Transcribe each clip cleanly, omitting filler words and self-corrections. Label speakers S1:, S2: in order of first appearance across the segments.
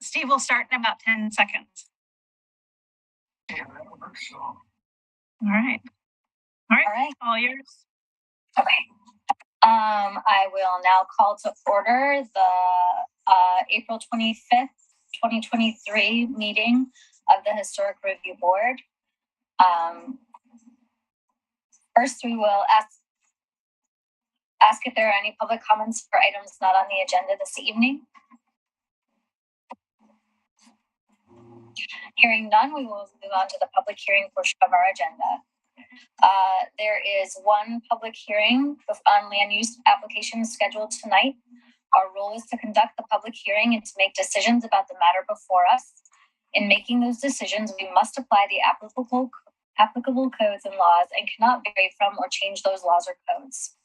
S1: Steve will start in about 10 seconds.
S2: Yeah, that works. So.
S1: All right. All yours.
S3: Okay. I will now call to order the April 25th, 2023 meeting of the Historic Review Board. First, we will ask if there are any public comments for items not on the agenda this evening. Hearing none, we will move on to the public hearing portion of our agenda. There is one public hearing on land use applications scheduled tonight. Our role is to conduct the public hearing and to make decisions about the matter before us. In making those decisions, we must apply the applicable codes and laws and cannot vary from or change those laws or codes.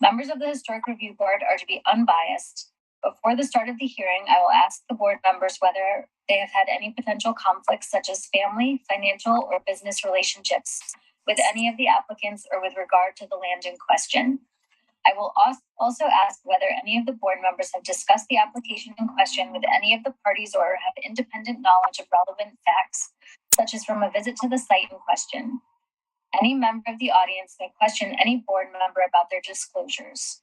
S3: Members of the Historic Review Board are to be unbiased. Before the start of the hearing, I will ask the board members whether they have had any potential conflicts such as family, financial, or business relationships with any of the applicants or with regard to the land in question. I will also ask whether any of the board members have discussed the application in question with any of the parties or have independent knowledge of relevant facts, such as from a visit to the site in question. Any member of the audience may question any board member about their disclosures.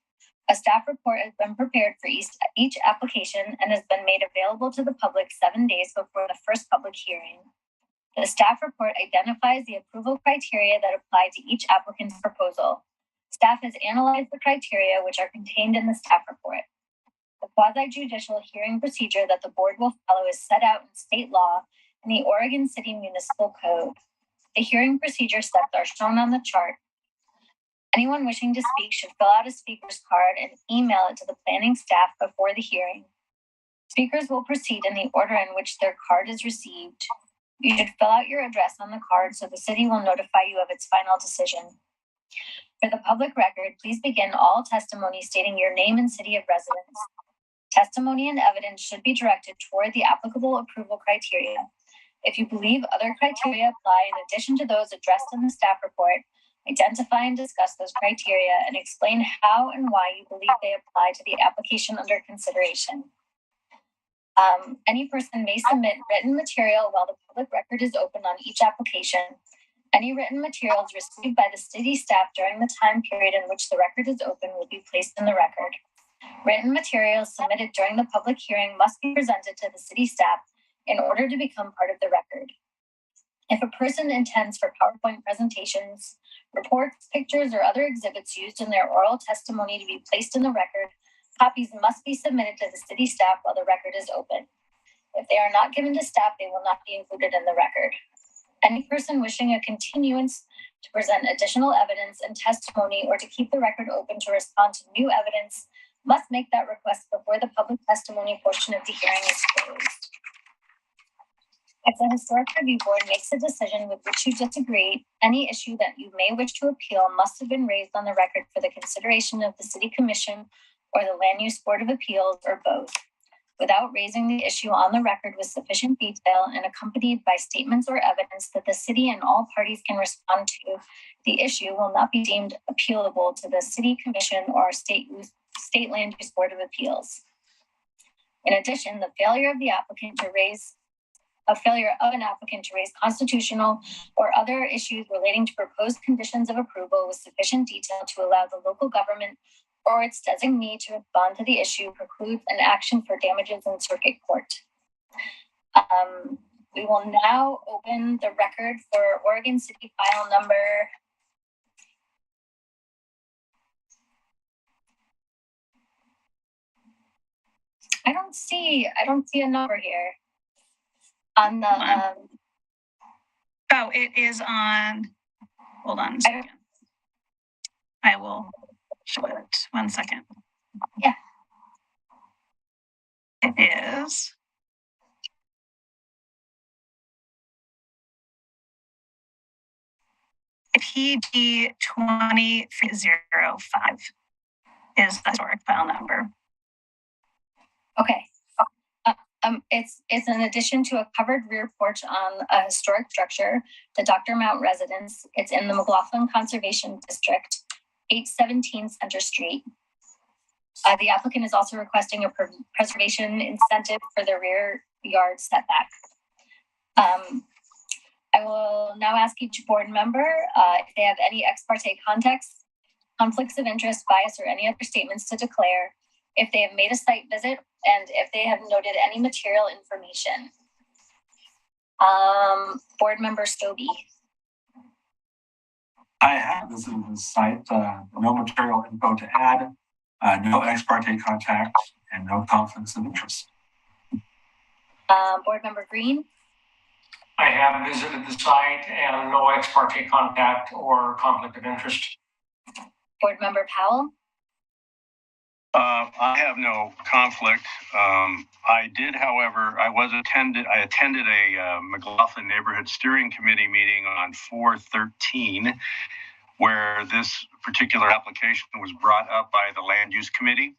S3: A staff report has been prepared for each application and has been made available to the public 7 days before the first public hearing. The staff report identifies the approval criteria that apply to each applicant's proposal. Staff has analyzed the criteria which are contained in the staff report. The quasi-judicial hearing procedure that the board will follow is set out in state law and the Oregon City Municipal Code. The hearing procedure steps are shown on the chart. Anyone wishing to speak should fill out a speaker's card and email it to the planning staff before the hearing. Speakers will proceed in the order in which their card is received. You should fill out your address on the card so the city will notify you of its final decision. For the public record, please begin all testimony stating your name and city of residence. Testimony and evidence should be directed toward the applicable approval criteria. If you believe other criteria apply in addition to those addressed in the staff report, identify and discuss those criteria and explain how and why you believe they apply to the application under consideration. Any person may submit written material while the public record is open on each application. Any written materials received by the city staff during the time period in which the record is open will be placed in the record. Written materials submitted during the public hearing must be presented to the city staff in order to become part of the record. If a person intends for PowerPoint presentations, reports, pictures, or other exhibits used in their oral testimony to be placed in the record, copies must be submitted to the city staff while the record is open. If they are not given to staff, they will not be included in the record. Any person wishing a continuance to present additional evidence and testimony or to keep the record open to respond to new evidence must make that request before the public testimony portion of the hearing is closed. If the Historic Review Board makes a decision with which you disagree, any issue that you may wish to appeal must have been raised on the record for the consideration of the City Commission or the Land Use Board of Appeals, or both. Without raising the issue on the record with sufficient detail and accompanied by statements or evidence that the city and all parties can respond to, the issue will not be deemed appealable to the City Commission or State Land Use Board of Appeals. In addition, the failure of an applicant to raise constitutional or other issues relating to proposed conditions of approval with sufficient detail to allow the local government or its designee to respond to the issue precludes an action for damages in circuit court. We will now open the record for Oregon City file number 'I don't see a number here on the
S1: Oh, it is on, hold on a second. I will show it 1 second.
S3: Yeah.
S1: It is PG 2005 is the historic file number.
S3: Okay. It's in addition to a covered rear porch on a historic structure, the Dr. Mount residence. It's in the McLoughlin Conservation District, 817 Center Street. The applicant is also requesting a preservation incentive for the rear yard setback. I will now ask each board member if they have any ex parte contacts, conflicts of interest, bias, or any other statements to declare, if they have made a site visit, and if they have noted any material information. Board member Stobie.
S2: I have visited the site, no material info to add, no ex parte contacts, and no conflicts of interest.
S3: Board member Green.
S4: I have visited the site and no ex parte contact or conflict of interest.
S3: Board member Powell.
S5: I have no conflict. I did, however, I attended a McLoughlin Neighborhood Steering Committee meeting on 4/13, where this particular application was brought up by the Land Use Committee,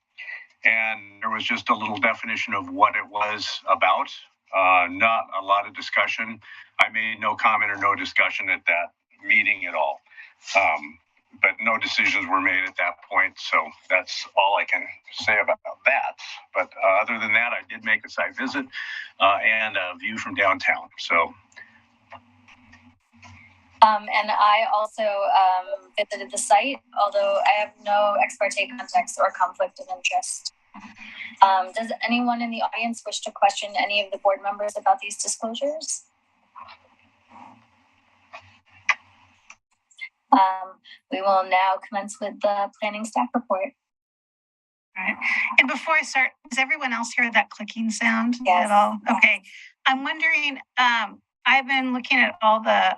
S5: and there was just a little definition of what it was about. Not a lot of discussion. I made no comment or no discussion at that meeting at all. But no decisions were made at that point, so that's all I can say about that. But other than that, I did make a site visit and a view from downtown. So.
S3: And I also visited the site, although I have no ex parte contacts or conflict of interest. Does anyone in the audience wish to question any of the board members about these disclosures? We will now commence with the planning staff report.
S1: All right. And before I start, does everyone else hear that clicking sound
S3: Yes.
S1: at all? Okay. I'm wondering, I've been looking at all the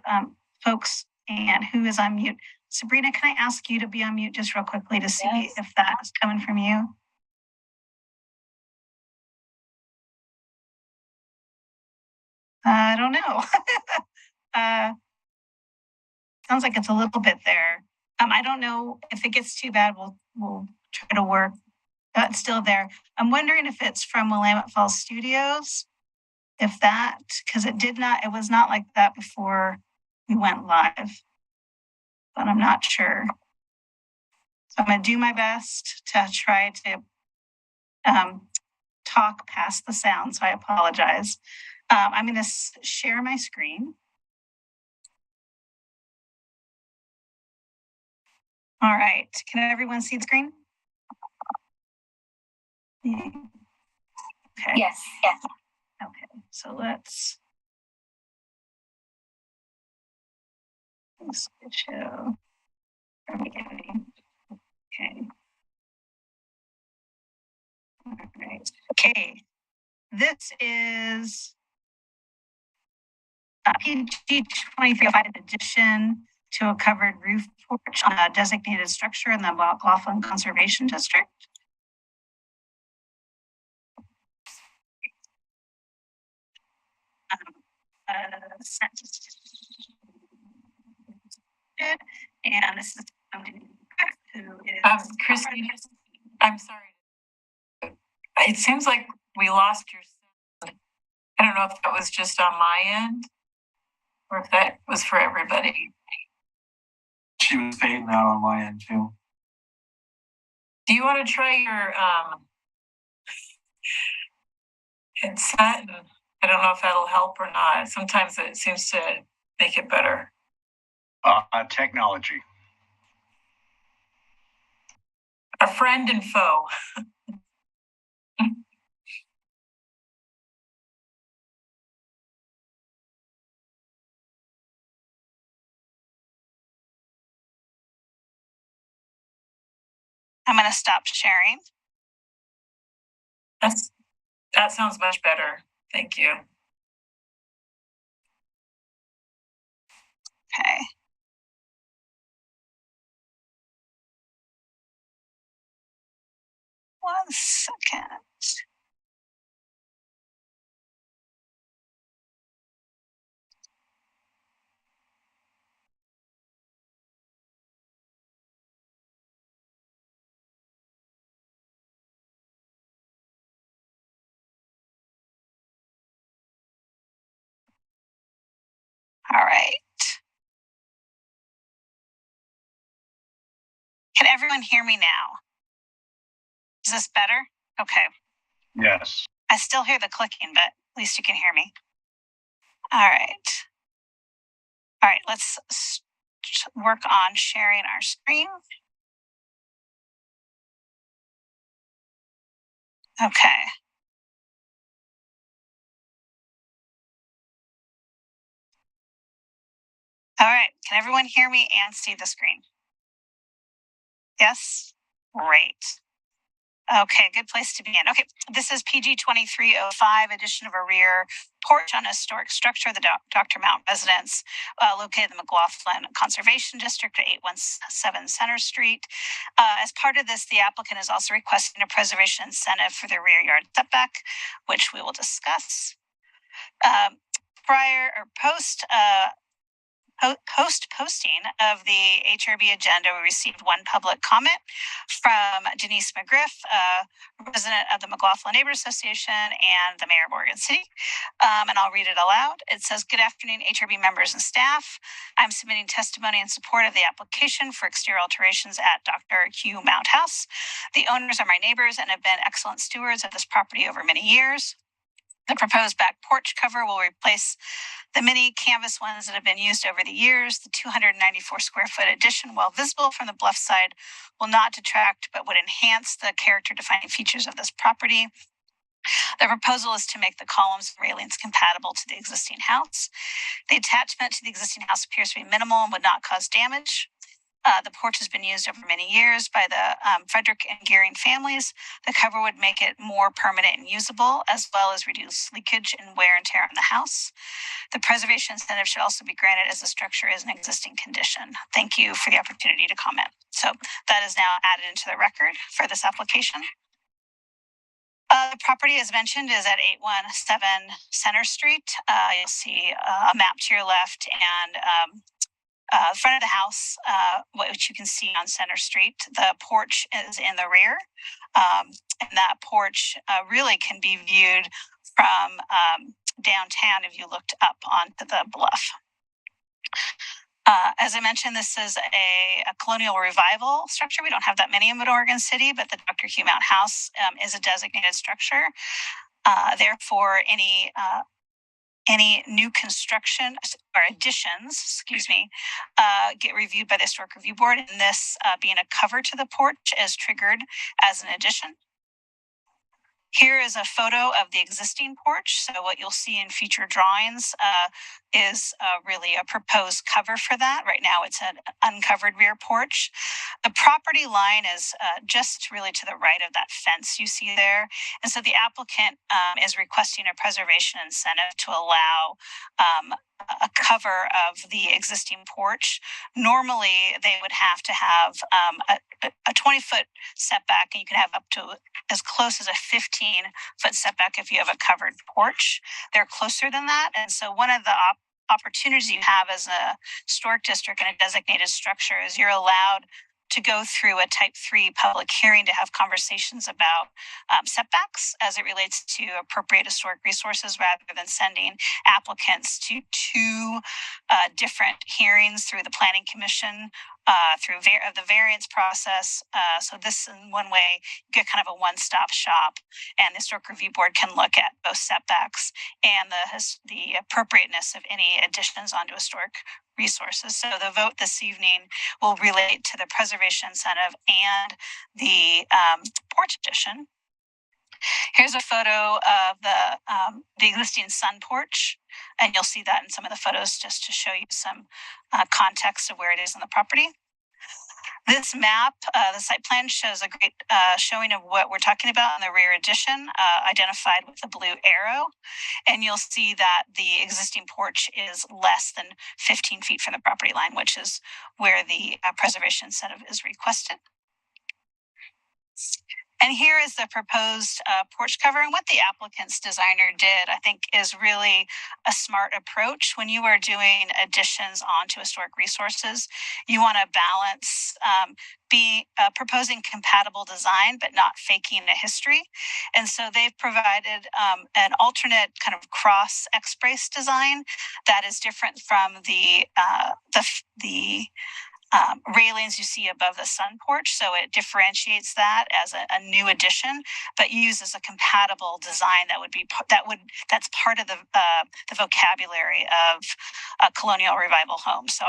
S1: folks and who is on mute. Sabrina, can I ask you to be on mute just real quickly to see
S3: Yes.
S1: if that is coming from you? I don't know. Sounds like it's a little bit there. I don't know if it gets too bad. We'll try to work. It's still there. I'm wondering if it's from Willamette Falls Studios. If that, because it was not like that before we went live. But I'm not sure. So I'm going to do my best to try to talk past the sound. So I apologize. I'm going to share my screen. All right. Can everyone see the screen? Okay.
S3: Yes. Yes.
S1: Okay. So let's show. Okay. All right. Okay. This is PG 2305 addition to a covered roof porch on a designated structure in the McLoughlin Conservation District. And this is who is
S6: Christine, I'm sorry. It seems like we lost your sound. I don't know if that was just on my end or if that was for everybody.
S2: She was fading out on my end too.
S6: Do you want to try your headset? And I don't know if that'll help or not. Sometimes it seems to make it better.
S5: Technology.
S6: A friend and foe.
S1: I'm going to stop sharing.
S6: That sounds much better. Thank you.
S1: Okay. One second. All right. Can everyone hear me now? Is this better? Okay.
S5: Yes.
S1: I still hear the clicking, but At least you can hear me. All right. All right, let's work on sharing our screen. Okay. All right, can everyone hear me and see the screen? Yes? Great. Okay, good place to be in. Okay, this is PG 2305, addition of a rear porch on a historic structure, the Dr. Mount residence, located in the McLoughlin Conservation District at 817 Center Street. As part of this, the applicant is also requesting a preservation incentive for the rear yard setback, which we will discuss. Prior or post-posting of the HRB agenda, we received one public comment from Denise McGriff, resident of the McLoughlin Neighborhood Association and the mayor of Oregon City. And I'll read it aloud. It says, "Good afternoon, HRB members and staff. I'm submitting testimony in support of the application for exterior alterations at Dr. Hugh Mount House. The owners are my neighbors and have been excellent stewards of this property over many years. The proposed back porch cover will replace the many canvas ones that have been used over the years. The 294 square foot addition, while visible from the bluff side, will not detract but would enhance the character defining features of this property. The proposal is to make the columns and railings compatible to the existing house. The attachment to the existing house appears to be minimal and would not cause damage. The porch has been used over many years by the Frederick and Gearing families. The cover would make it more permanent and usable, as well as reduce leakage and wear and tear on the house. The preservation incentive should also be granted as the structure is an existing condition. Thank you for the opportunity to comment." So that is now added into the record for this application. The property, as mentioned, is at 817 Center Street. You'll see a map to your left and front of the house, which you can see on Center Street. The porch is in the rear, and that porch really can be viewed from downtown if you looked up onto the bluff. As I mentioned, this is a colonial revival structure. We don't have that many in Oregon City, but the Dr. Hugh Mount House is a designated structure. Therefore, any new construction or additions, get reviewed by the Historic Review Board, and this being a cover to the porch is triggered as an addition. Here is a photo of the existing porch. So what you'll see in future drawings is really a proposed cover for that. Right now it's an uncovered rear porch. The property line is just really to the right of that fence you see there. And so the applicant is requesting a preservation incentive to allow a cover of the existing porch. Normally they would have to have a 20-foot setback, and you can have up to as close as a 15-foot setback if you have a covered porch. They're closer than that. And so one of the opportunities you have as a historic district and a designated structure is you're allowed to go through a type 3 public hearing to have conversations about setbacks as it relates to appropriate historic resources, rather than sending applicants to two different hearings through the Planning Commission, through the variance process. So this, in one way, you get kind of a one-stop shop, and the Historic Review Board can look at both setbacks and the appropriateness of any additions onto historic resources. So the vote this evening will relate to the preservation incentive and the porch addition. Here's a photo of the existing sun porch, and you'll see that in some of the photos just to show you some context of where it is in the property. This map, the site plan, shows a great showing of what we're talking about in the rear addition, identified with the blue arrow. And you'll see that the existing porch is less than 15 feet from the property line, which is where the preservation incentive is requested. And here is the proposed porch cover. And what the applicant's designer did, I think, is really a smart approach. When you are doing additions onto historic resources, you want to balance proposing compatible design, but not faking a history. And so they've provided an alternate kind of cross X-brace design that is different from the railings you see above the sun porch, so it differentiates that as a new addition, but uses a compatible design that's part of the vocabulary of a colonial revival home. So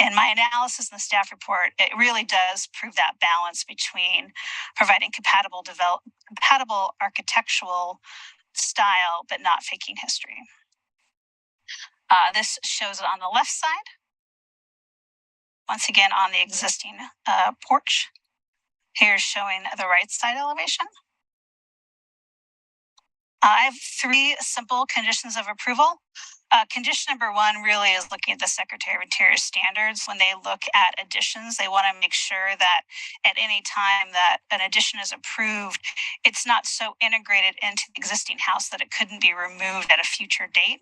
S1: in my analysis in the staff report, it really does prove that balance between providing compatible architectural style, but not faking history. This shows it on the left side. Once again, on the existing porch. Here's showing the right side elevation. I have 3 simple conditions of approval. Condition number 1 really is looking at the Secretary of Interior standards. When they look at additions, they want to make sure that at any time that an addition is approved, it's not so integrated into the existing house that it couldn't be removed at a future date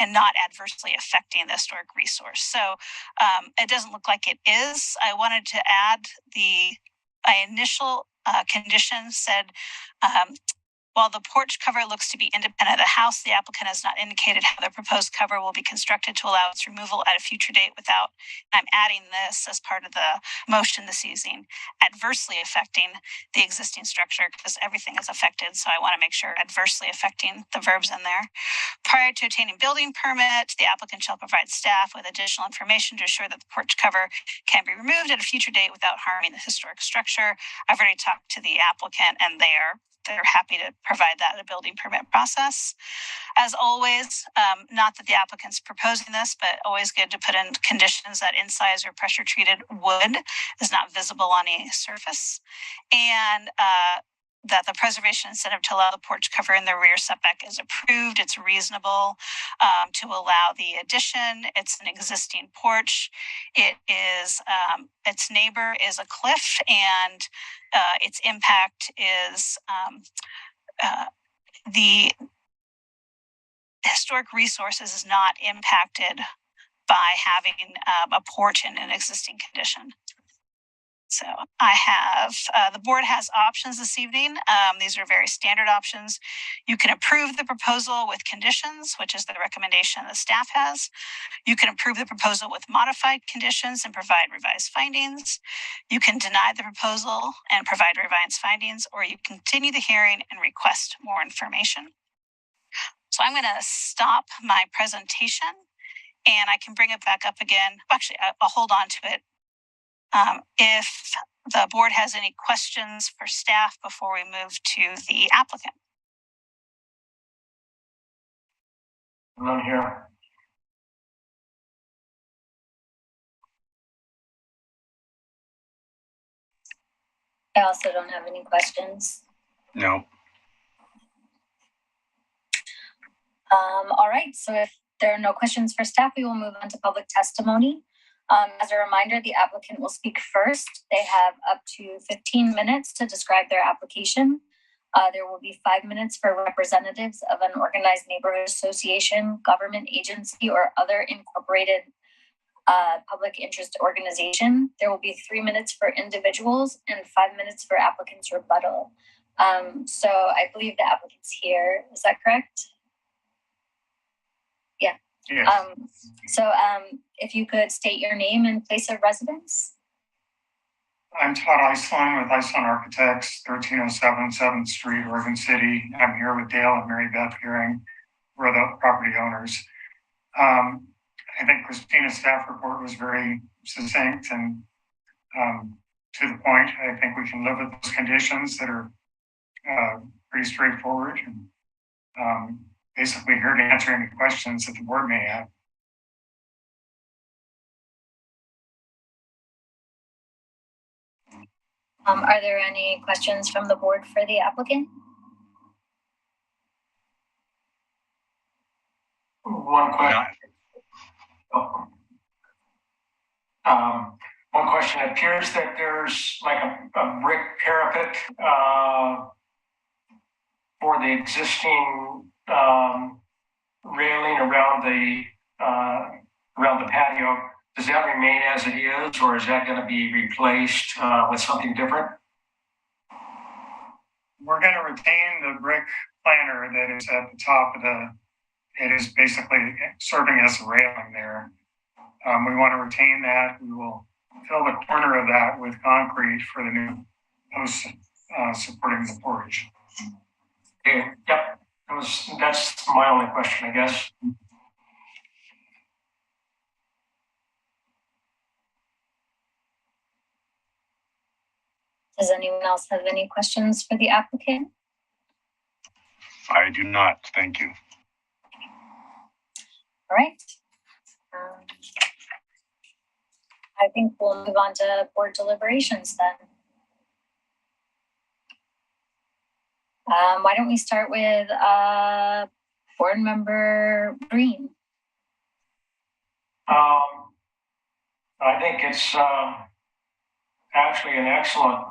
S1: and not adversely affecting the historic resource. So it doesn't look like it is. I wanted to add my initial condition said, while the porch cover looks to be independent of the house, the applicant has not indicated how the proposed cover will be constructed to allow its removal at a future date without, I'm adding this as part of the motion this evening, adversely affecting the existing structure, because everything is affected. So I want to make sure adversely affecting the verbs in there. Prior to obtaining building permit, the applicant shall provide staff with additional information to ensure that the porch cover can be removed at a future date without harming the historic structure. I've already talked to the applicant, and they're happy to provide that in a building permit process. As always, not that the applicant's proposing this, but always good to put in conditions that incised or pressure treated wood is not visible on a surface, and that the preservation incentive to allow the porch cover in the rear setback is approved. It's reasonable to allow the addition. It's an existing porch. It is its neighbor is a cliff, and its impact is the historic resources is not impacted by having a porch in an existing condition. So I have, the board has options this evening. These are very standard options. You can approve the proposal with conditions, which is the recommendation the staff has. You can approve the proposal with modified conditions and provide revised findings. You can deny the proposal and provide revised findings, or you continue the hearing and request more information. So I'm going to stop my presentation, and I can bring it back up again. Actually, I'll hold on to it. If the board has any questions for staff before we move to the applicant.
S4: None here.
S3: I also don't have any questions.
S5: No.
S3: All right, so if there are no questions for staff, we will move on to public testimony. As a reminder, the applicant will speak first. They have up to 15 minutes to describe their application. There will be 5 minutes for representatives of an organized neighborhood association, government agency, or other incorporated public interest organization. There will be 3 minutes for individuals and 5 minutes for applicant's rebuttal. So I believe the applicant's here. Is that correct? Yeah.
S4: Yes.
S3: If you could state your name and place of residence.
S7: I'm Todd Iceland with Iceland Architects, 1307 7th Street, Oregon City. I'm here with Dale and Mary Beth Hearing. We're the property owners. I think Christina's staff report was very succinct and to the point. I think we can live with those conditions that are pretty straightforward, and basically here to answer any questions that the board may have.
S3: Are there any questions from the board for the applicant?
S4: One question. One question. It appears that there's like a brick parapet for the existing railing around the patio. Does that remain as it is, or is that going to be replaced with something different?
S7: We're going to retain the brick planter that is at the top of it is basically serving as a railing there. We want to retain that. We will fill the corner of that with concrete for the new posts supporting the porch.
S4: Okay, yep, that's my only question, I guess.
S3: Does anyone else have any questions for the applicant?
S5: I do not. Thank you.
S3: All right. I think we'll move on to board deliberations then. Why don't we start with board member Green?
S4: I think it's actually an excellent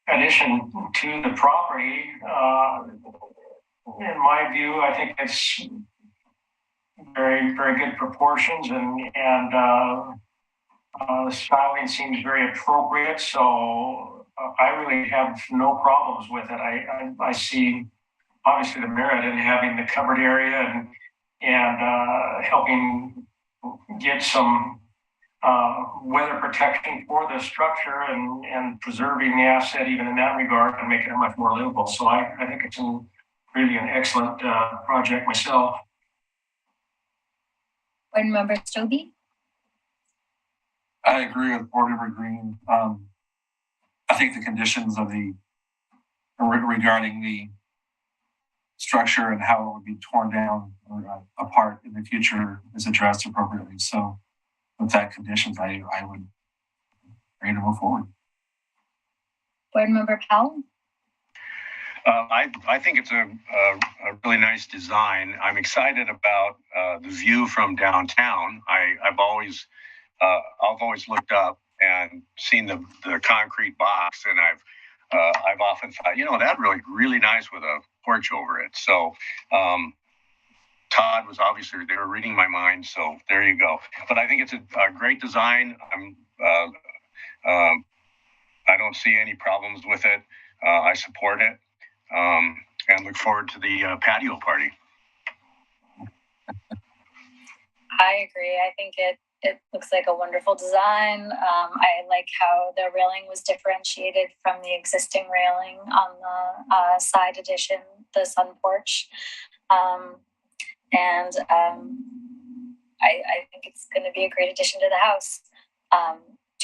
S4: addition to the property. In my view, I think it's very, very good proportions, and the styling seems very appropriate. So I really have no problems with it. I see obviously the merit in having the covered area and helping get some weather protection for the structure and preserving the asset even in that regard and making it much more livable. So I think it's really an excellent project myself.
S3: Board member Stobie?
S2: I agree with Board Member Green. I think the conditions of regarding the structure and how it would be torn down or apart in the future is addressed appropriately. So with that conditions, I would ready to move forward.
S3: Board member Powell?
S5: I think it's a really nice design. I'm excited about the view from downtown. I've always looked up and seen the concrete box, and I've often thought, that'd really nice with a porch over it. So Todd was obviously, they were reading my mind, so there you go. But I think it's a great design. I don't see any problems with it. I support it. And look forward to the patio party.
S3: I agree. I think it looks like a wonderful design. I like how the railing was differentiated from the existing railing on the side addition, the sun porch. I think it's going to be a great addition to the house.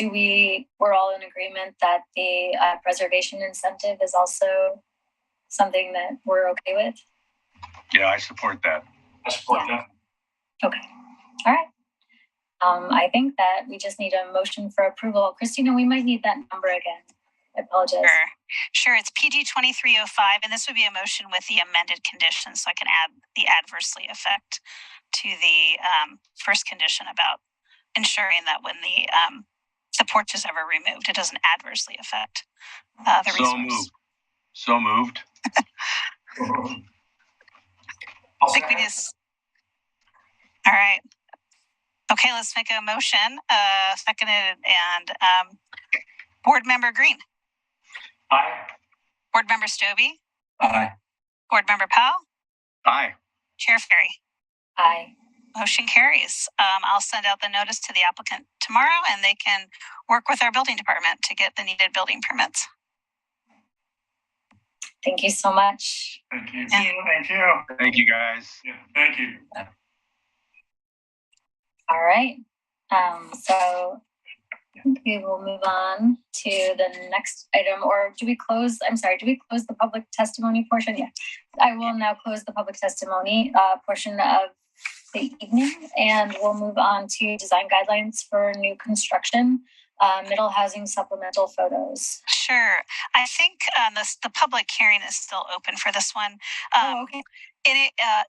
S3: We're all in agreement that the preservation incentive is also something that we're okay with?
S5: Yeah, I support that.
S4: I support that.
S3: Okay. All right. I think that we just need a motion for approval. Christina, we might need that number again. I apologize.
S1: Sure. It's PG 2305, and this would be a motion with the amended conditions, so I can add the adversely affect to the first condition about ensuring that when the porch is ever removed, it doesn't adversely affect the resource.
S5: So moved.
S1: I think we just. All right. Okay, let's make a motion. Seconded, and Board Member Green.
S4: Aye.
S1: Board Member Stobie.
S2: Aye.
S1: Board Member Powell.
S5: Aye.
S1: Chair Ferry.
S3: Aye.
S1: Motion carries. I'll send out the notice to the applicant tomorrow, and they can work with our building department to get the needed building permits.
S3: Thank you so much.
S7: Thank you.
S1: Yeah.
S7: Thank you.
S5: Thank you, guys.
S7: Yeah, thank you.
S3: All right. So we will move on to the next item, or do we close? I'm sorry, do we close the public testimony portion? Yeah. I will now close the public testimony portion of the evening, and we'll move on to design guidelines for new construction, middle housing supplemental photos.
S1: Sure. I think the public hearing is still open for this one.
S3: Okay.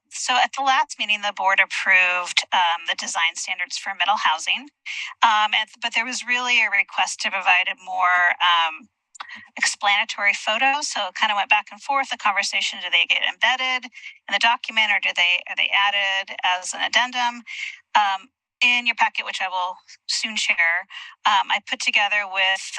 S1: So at the last meeting, the board approved the design standards for middle housing, but there was really a request to provide a more explanatory photos. So it kind of went back and forth. The conversation: do they get embedded in the document, or are they added as an addendum? In your packet, which I will soon share, I put together with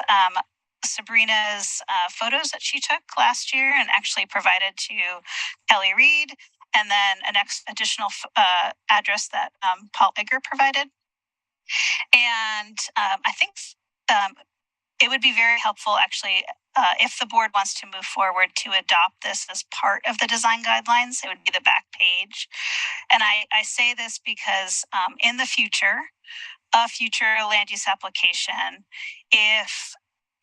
S1: Sabrina's photos that she took last year and actually provided to Kelly Reed, and then an additional address that Paul Egger provided. And I think it would be very helpful, actually, if the board wants to move forward to adopt this as part of the design guidelines. It would be the back page. And I say this because in the future, a future land use application, if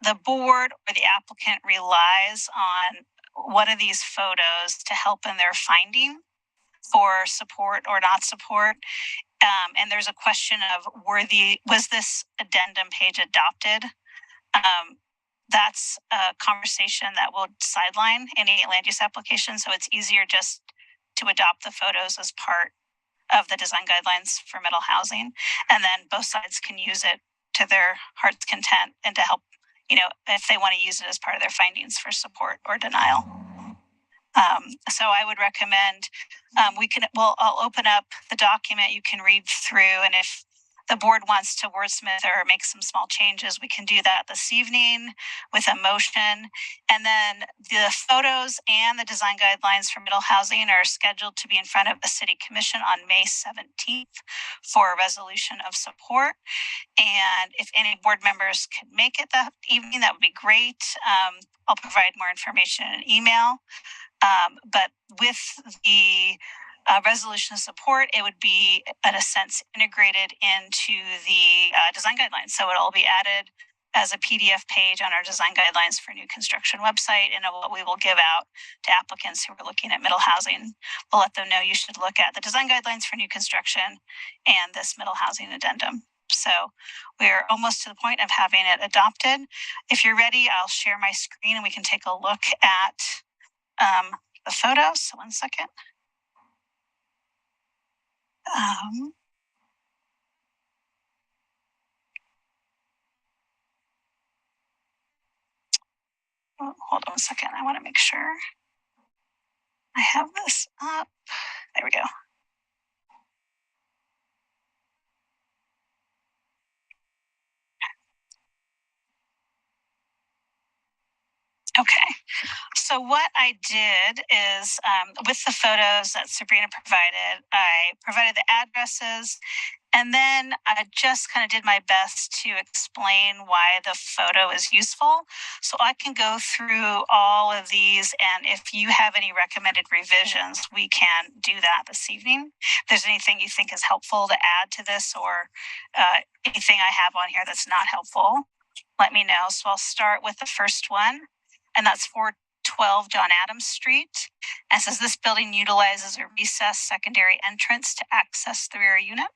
S1: the board or the applicant relies on one of these photos to help in their finding for support or not support, and there's a question of was this addendum page adopted? That's a conversation that will sideline any land use application. So it's easier just to adopt the photos as part of the design guidelines for middle housing. And then both sides can use it to their heart's content and to help, if they want to use it as part of their findings for support or denial. So I would recommend I'll open up the document. You can read through, and if the board wants to wordsmith or make some small changes, we can do that this evening with a motion. And then the photos and the design guidelines for middle housing are scheduled to be in front of the City Commission on May 17th for a resolution of support. And if any board members could make it that evening, that would be great. I'll provide more information in an email. But with the resolution of support, it would be, in a sense, integrated into the design guidelines. So it'll be added as a PDF page on our design guidelines for new construction website, and what we will give out to applicants who are looking at middle housing. We'll let them know you should look at the design guidelines for new construction and this middle housing addendum. So we're almost to the point of having it adopted. If you're ready, I'll share my screen and we can take a look at the photos. So 1 second. Hold on a second. I want to make sure I have this up. There we go. Okay, so what I did is with the photos that Sabrina provided, I provided the addresses, and then I just kind of did my best to explain why the photo is useful. So I can go through all of these, and if you have any recommended revisions, we can do that this evening. If there's anything you think is helpful to add to this, or anything I have on here that's not helpful, let me know. So I'll start with the first one, and that's 412 John Adams Street. And it says this building utilizes a recessed secondary entrance to access the rear unit.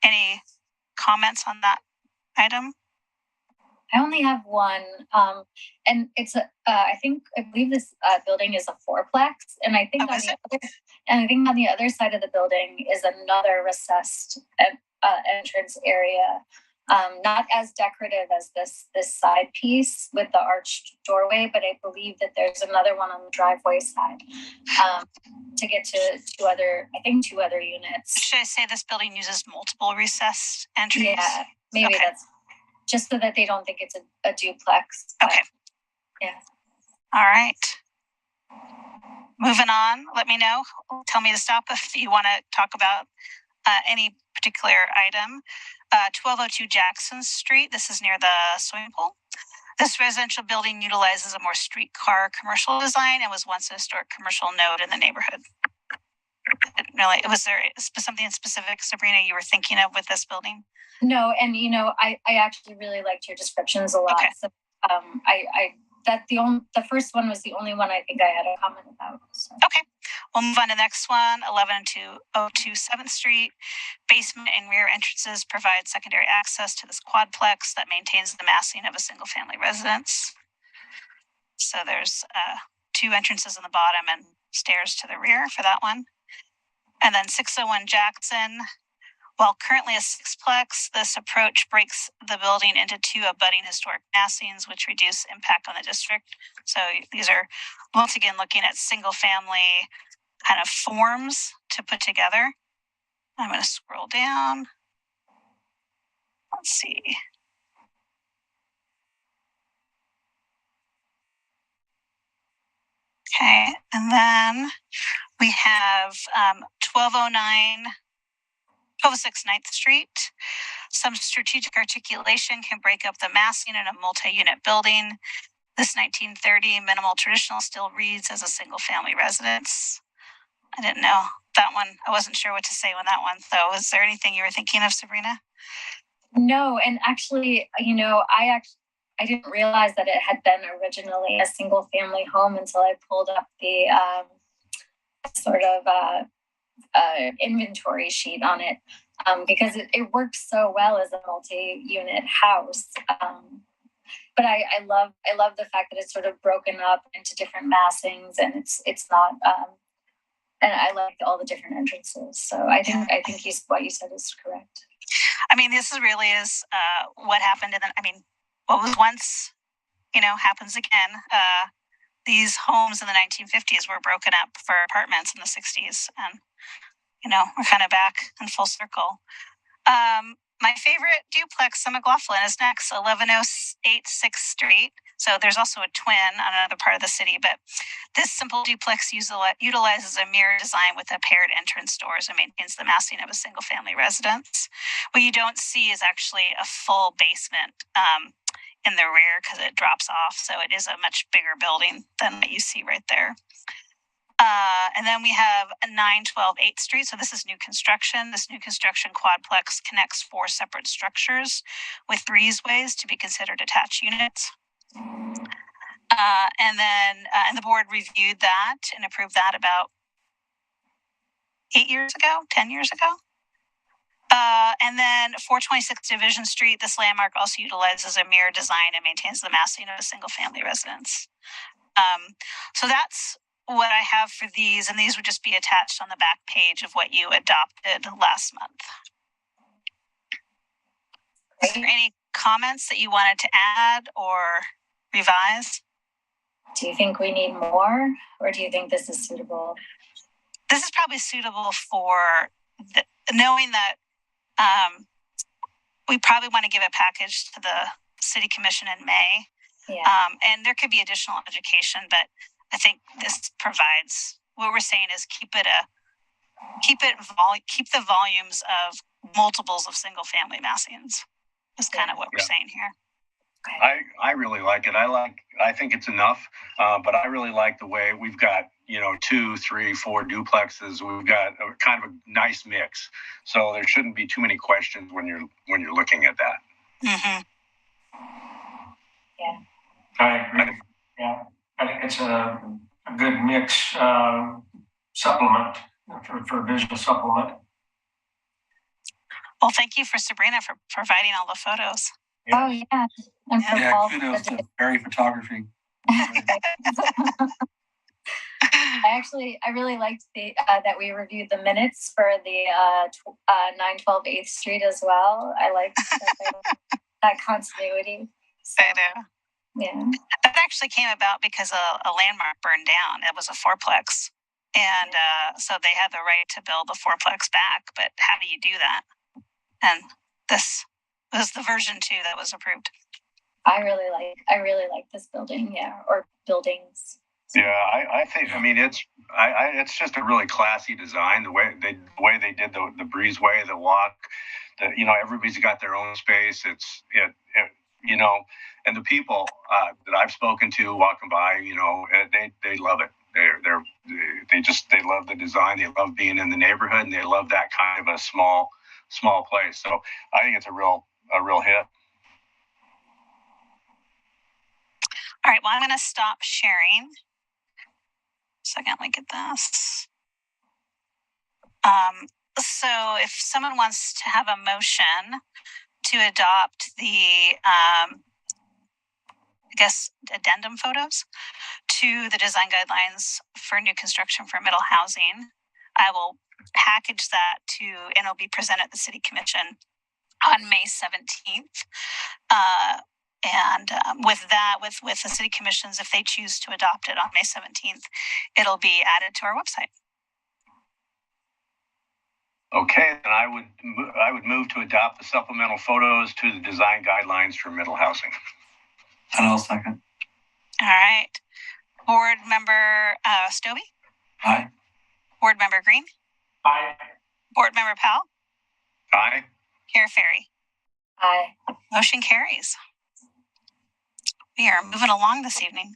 S1: Any comments on that item?
S3: I only have one, and it's I believe this building is a fourplex, and I think on the other side of the building is another recessed entrance area. Not as decorative as this side piece with the arched doorway, but I believe that there's another one on the driveway side to get to two other units.
S1: Should I say this building uses multiple recessed entries?
S3: Yeah, maybe okay. That's just so that they don't think it's a duplex.
S1: Okay.
S3: Yeah.
S1: All right. Moving on, let me know. Tell me to stop if you want to talk about any particular item. 1202 Jackson Street. This is near the swimming pool. This residential building utilizes a more streetcar commercial design and was once a historic commercial node in the neighborhood. Was there something specific, Sabrina, you were thinking of with this building?
S3: No, and I actually really liked your descriptions a lot.
S1: Okay.
S3: So the first one was the only one I think I had a comment about. So.
S1: Okay, we'll move on to the next one. 1102 7th Street. Basement and rear entrances provide secondary access to this quadplex that maintains the massing of a single family residence. So there's 2 entrances in the bottom and stairs to the rear for that one. And then 601 Jackson. While currently a 6plex, this approach breaks the building into 2 abutting historic massings, which reduce impact on the district. So these are, once again, looking at single family kind of forms to put together. I'm going to scroll down. Let's see. Okay, and then we have 1206 9th Street. Some strategic articulation can break up the massing in a multi-unit building. This 1930 minimal traditional still reads as a single-family residence. I didn't know that one. I wasn't sure what to say on that one. So is there anything you were thinking of, Sabrina?
S3: No, and actually, I didn't realize that it had been originally a single family home until I pulled up the sort of inventory sheet on it, because it works so well as a multi-unit house. But I love the fact that it's sort of broken up into different massings, and it's not. And I like all the different entrances. So I think what you said is correct.
S1: I mean, this really is what happened in what was once, happens again. These homes in the 1950s were broken up for apartments in the 60s, and we're kind of back in full circle. My favorite duplex in McLoughlin is next, 1108 6th Street. So there's also a twin on another part of the city, but this simple duplex utilizes a mirror design with a paired entrance doors and maintains the massing of a single-family residence. What you don't see is actually a full basement in the rear because it drops off. So it is a much bigger building than what you see right there. And then we have a 912 8th Street. So this is new construction. This new construction quadplex connects 4 separate structures with breezeways to be considered attached units. And the board reviewed that and approved that about 10 years ago. And then 426 Division Street, this landmark also utilizes a mirror design and maintains the massing of a single family residence. So that's what I have for these, and these would just be attached on the back page of what you adopted last month. Is there any comments that you wanted to add or revise?
S3: Do you think we need more, or do you think this is suitable?
S1: This is probably suitable for knowing that we probably want to give a package to the City Commission in May.
S3: Yeah.
S1: And there could be additional education, but I think this provides what we're saying is keep the volumes of multiples of single family massings. Is kind of what we're saying here.
S5: I really like it. I think it's enough, but I really like the way we've got 2, 3, 4 duplexes. We've got a kind of a nice mix, so there shouldn't be too many questions when you're looking at that.
S1: Mm-hmm.
S3: Yeah,
S4: I agree. Yeah, I think it's a good mix supplement for visual supplement.
S1: Well, thank you for Sabrina for providing all the photos.
S3: Yeah. Oh yeah, and
S2: kudos to Barry Photography.
S3: I really liked that we reviewed the minutes for the 912 8th Street as well. I liked that continuity. So,
S1: I know.
S3: Yeah.
S1: That actually came about because a landmark burned down. It was a fourplex. And so they had the right to build the fourplex back. But how do you do that? And this was the version 2 that was approved.
S3: I really like this building, or buildings.
S5: Yeah, I think. I mean, it's just a really classy design. The way they did the breezeway, the walk. Everybody's got their own space. And the people that I've spoken to walking by, they love it. They love the design. They love being in the neighborhood, and they love that kind of a small place. So I think it's a real hit.
S1: All right, well, I'm going to stop sharing. Second, look at this. So if someone wants to have a motion to adopt the, addendum photos to the design guidelines for new construction for middle housing, I will package that and it'll be presented at the City Commission on May 17th. And with the City Commissions, if they choose to adopt it on May 17th, it'll be added to our website.
S5: Okay, then I would move to adopt the supplemental photos to the design guidelines for middle housing.
S2: And I'll second.
S1: All right. Board Member Stobie,
S2: Aye.
S1: Board Member Green,
S4: Aye.
S1: Board Member Powell,
S5: Aye.
S1: Chair Ferry.
S3: Aye.
S1: Motion carries. We are moving along this evening.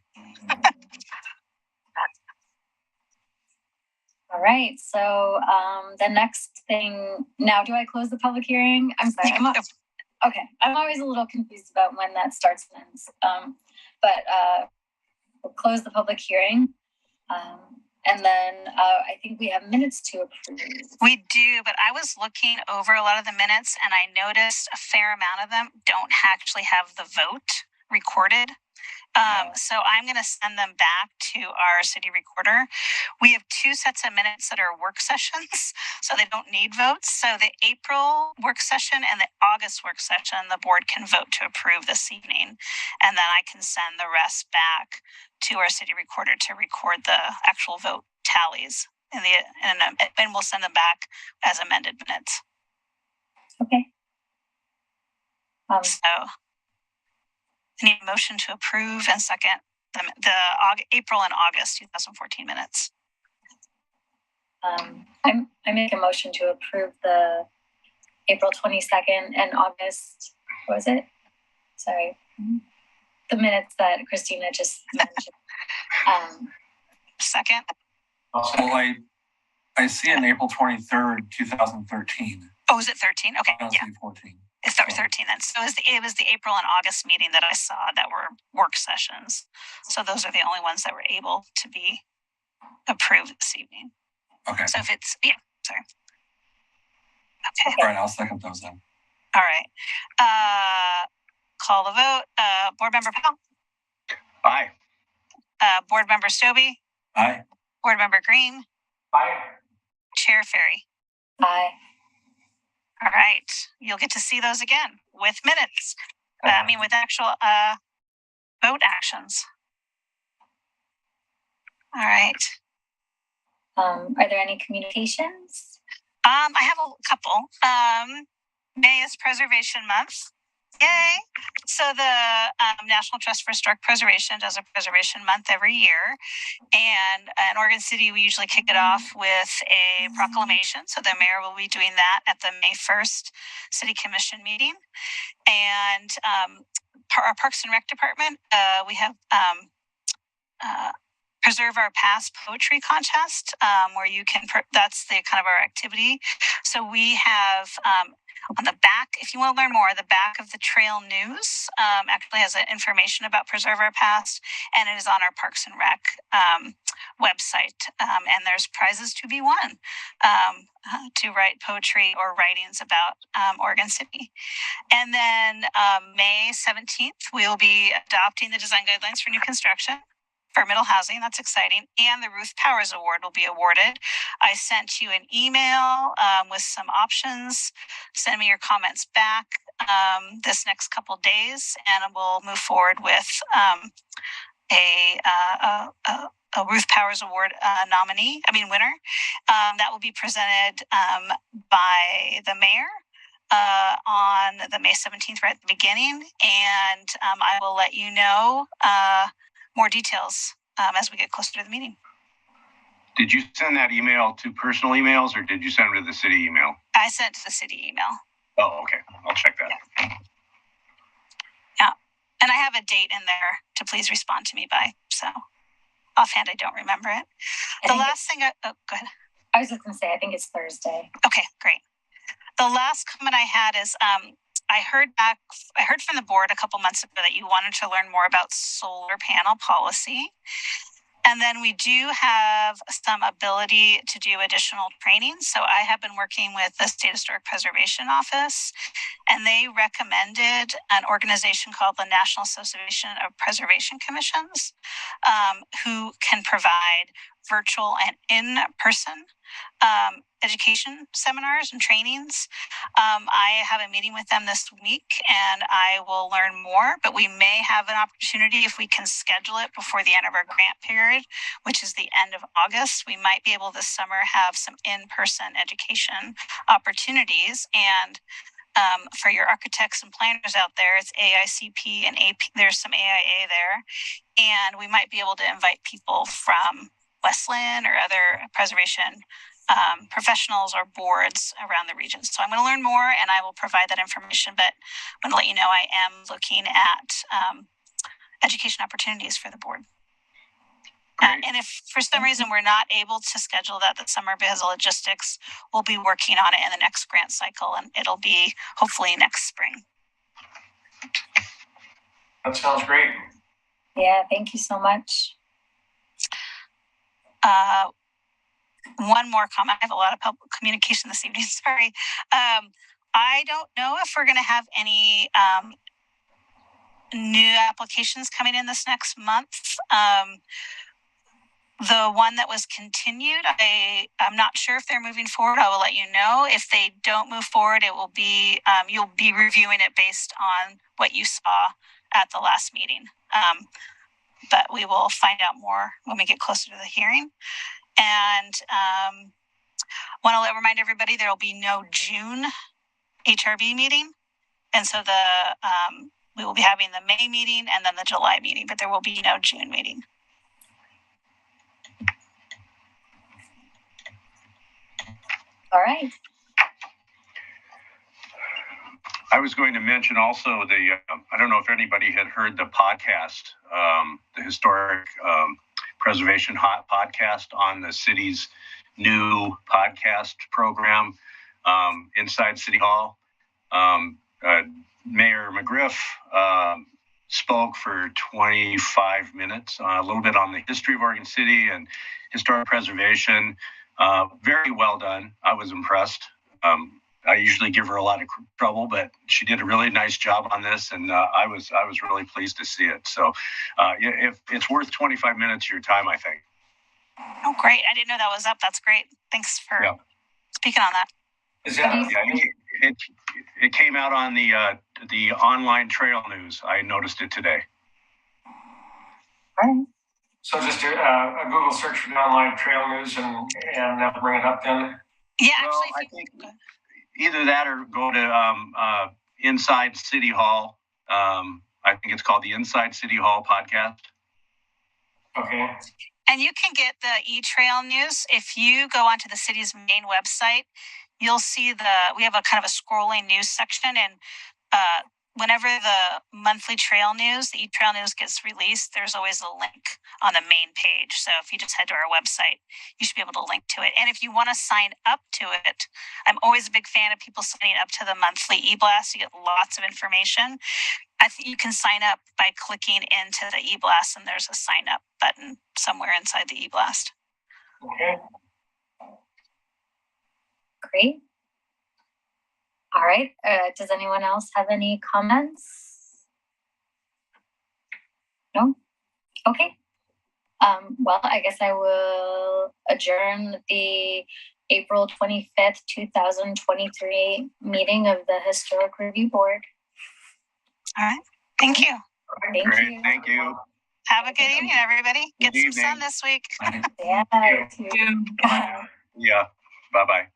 S3: All right, so the next thing, now do I close the public hearing? I'm sorry. Okay, I'm always a little confused about when that starts and ends. But we'll close the public hearing. And then I think we have minutes to approve.
S1: We do, but I was looking over a lot of the minutes and I noticed a fair amount of them don't actually have the vote recorded. So I'm going to send them back to our city recorder. We have two sets of minutes that are work sessions, so they don't need votes. So the April work session and the August work session, the board can vote to approve this evening. And then I can send the rest back to our city recorder to record the actual vote tallies and we'll send them back as amended minutes.
S3: Okay.
S1: So I need a motion to approve and second the April and August 2014 minutes.
S3: I make a motion to approve the April 22nd and August, what was it? Sorry. The minutes that Christina just mentioned.
S1: Second.
S2: Well, I see an April 23rd, 2013.
S1: Oh, is it 13? Okay,
S2: I don't
S1: yeah.
S2: see 14.
S1: It's 13 then. So it was the April and August meeting that I saw that were work sessions. So those are the only ones that were able to be approved this evening.
S2: Okay.
S1: So if it's, sorry. Okay.
S2: All right, I'll second those then.
S1: All right. Call the vote. Board Member Powell.
S5: Aye.
S1: Board Member Stobie.
S2: Aye.
S1: Board Member Green.
S4: Aye.
S1: Chair Ferry.
S3: Aye.
S1: All right. You'll get to see those again with minutes. With actual vote actions. All right.
S3: Are there any communications?
S1: I have a couple. May is Preservation Month. Yay! So the National Trust for Historic Preservation does a Preservation Month every year. And in Oregon City, we usually kick it off with a proclamation. So the mayor will be doing that at the May 1st City Commission meeting. And our Parks and Rec Department, we have Preserve Our Past Poetry Contest, where you can, that's the kind of our activity. So we have on the back, if you want to learn more, the back of the Trail News actually has information about Preserve Our Past, and it is on our Parks and Rec website. And there's prizes to be won to write poetry or writings about Oregon City. And then May 17th, we'll be adopting the design guidelines for new construction for middle housing. That's exciting. And the Ruth Powers Award will be awarded. I sent you an email with some options. Send me your comments back this next couple days, and we'll move forward with a Ruth Powers Award winner. That will be presented by the mayor on the May 17th, right at the beginning. And I will let you know more details as we get closer to the meeting.
S5: Did you send that email to personal emails or did you send it to the city email?
S1: I sent to the city email.
S5: Oh, okay. I'll check that.
S1: Yeah. And I have a date in there to please respond to me by. So offhand, I don't remember it. The last thing, go ahead.
S3: I was just going to say, I think it's Thursday.
S1: Okay, great. The last comment I had is I heard from the board a couple months ago that you wanted to learn more about solar panel policy. And then we do have some ability to do additional training. So I have been working with the State Historic Preservation Office, and they recommended an organization called the National Association of Preservation Commissions, who can provide virtual and in-person education seminars and trainings. I have a meeting with them this week and I will learn more, but we may have an opportunity if we can schedule it before the end of our grant period, which is the end of August. We might be able this summer have some in-person education opportunities. And for your architects and planners out there, it's AICP and AP. There's some AIA there, and we might be able to invite people from Westland or other preservation professionals or boards around the region. So I'm going to learn more, and I will provide that information. But I'm going to let you know I am looking at education opportunities for the board. And if for some reason we're not able to schedule that this summer because of logistics, we'll be working on it in the next grant cycle, and it'll be hopefully next spring.
S4: That sounds great.
S3: Yeah, thank you so much.
S1: One more comment. I have a lot of public communication this evening. Sorry. I don't know if we're going to have any new applications coming in this next month. The one that was continued, I'm not sure if they're moving forward. I will let you know. If they don't move forward, it will be, you'll be reviewing it based on what you saw at the last meeting. But we will find out more when we get closer to the hearing. And want to remind everybody there will be no June HRB meeting. And so we will be having the May meeting and then the July meeting, but there will be no June meeting.
S3: All right.
S5: I was going to mention also I don't know if anybody had heard the podcast, the historic preservation hot podcast on the city's new podcast program inside City Hall. Mayor McGriff spoke for 25 minutes, a little bit on the history of Oregon City and historic preservation. Very well done. I was impressed. I usually give her a lot of trouble, but she did a really nice job on this, and I was really pleased to see it. So, if it's worth 25 minutes of your time, I think.
S1: Oh, great! I didn't know that was up. That's great. Thanks for speaking on that.
S4: Is that
S5: it came out on the online trail news. I noticed it today.
S3: All right.
S4: so? Just do a Google search for the online trail news and that'll bring it up then.
S1: Yeah,
S5: Well,
S1: actually,
S5: I think either that or go to Inside City Hall. I think it's called the Inside City Hall podcast.
S4: Okay.
S1: and you can get the e-trail news if you go onto the city's main website. You'll see we have a kind of a scrolling news section, and whenever the monthly trail news, the e-trail news gets released, there's always a link on the main page. So if you just head to our website, you should be able to link to it. And if you want to sign up to it, I'm always a big fan of people signing up to the monthly e-blast. You get lots of information. I think you can sign up by clicking into the e-blast, and there's a sign up button somewhere inside the e-blast.
S4: Okay.
S3: Great. All right. Does anyone else have any comments? No? Okay. Well, I guess I will adjourn the April 25th, 2023 meeting of the Historic Review Board.
S1: All right. Thank you.
S3: Thank
S5: Great,
S3: you.
S5: thank you.
S1: Have a good evening, everybody.
S5: Good
S1: Get some sun
S5: evening.
S1: this week.
S3: Yeah.
S4: Thank
S3: you too. Bye.
S5: Yeah, bye-bye.